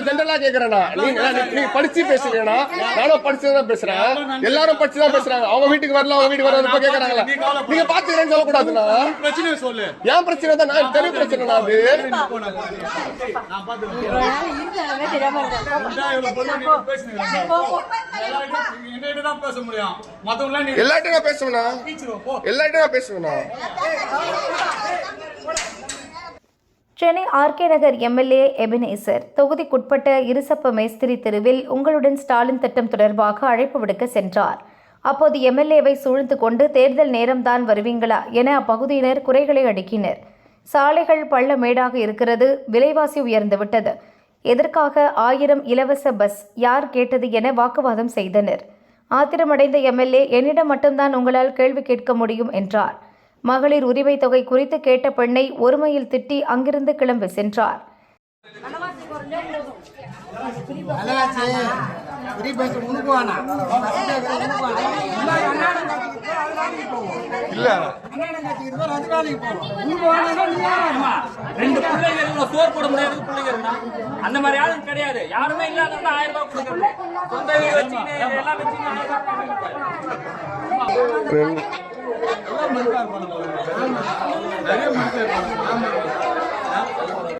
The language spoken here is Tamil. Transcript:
நான் ஜென்ரலா கேக்குறேன்னா நீ படிச்சு பேசுறீங்கன்னா நானும் படிச்சுதான் பேசுறேன். எல்லாரும் படிச்சுதான் பேசுறாங்க. அவங்க வீட்டுக்கு வரல அவங்க வீட்டுக்கு வரல கேக்குறாங்களா? நீங்க பாத்துக்கிறேன்னு சொல்லக்கூடாதுன்னா பிரச்சனை சொல்லு. ஏன் பிரச்சனை தான் நான் தெரிய பிரச்சனை அது எல்லார்ட்டும் பேசுவேனா சென்னை ஆர்கே நகர் எம்எல்ஏ எபினேசர் தொகுதிக்குட்பட்ட இருசப்ப மேஸ்திரி தெருவில் உங்களுடன் ஸ்டாலின் திட்டம் தொடர்பாக அழைப்பு விடுக்க சென்றார். அப்போது எம்எல்ஏவை சூழ்ந்து கொண்டு தேர்தல் நேரம்தான் வருவீங்களா என அப்பகுதியினர் குறைகளை அடுக்கினர். சாலைகள் பள்ள மேடாக இருக்கிறது, விலைவாசி உயர்ந்துவிட்டது, எதற்காக 1000 இலவச பஸ் யார் கேட்டது என வாக்குவாதம் செய்தனர். ஆத்திரமடைந்த எம்எல்ஏ என்னிடம் மட்டும்தான் உங்களால் கேள்வி கேட்க முடியும் என்றார். மகளிர் உரிமை தொகை குறித்து கேட்ட பெண்ணை ஒருமையில் திட்டி அங்கிருந்து கிளம்பி சென்றார். அந்த மாதிரி யாரும் கிடையாது. யாருமே இல்லாத 1000 ரூபாய் கொடுக்கறது. சொந்த வீடு வச்சுக்கிட்டு எல்லாம் வச்சுக்கிட்டு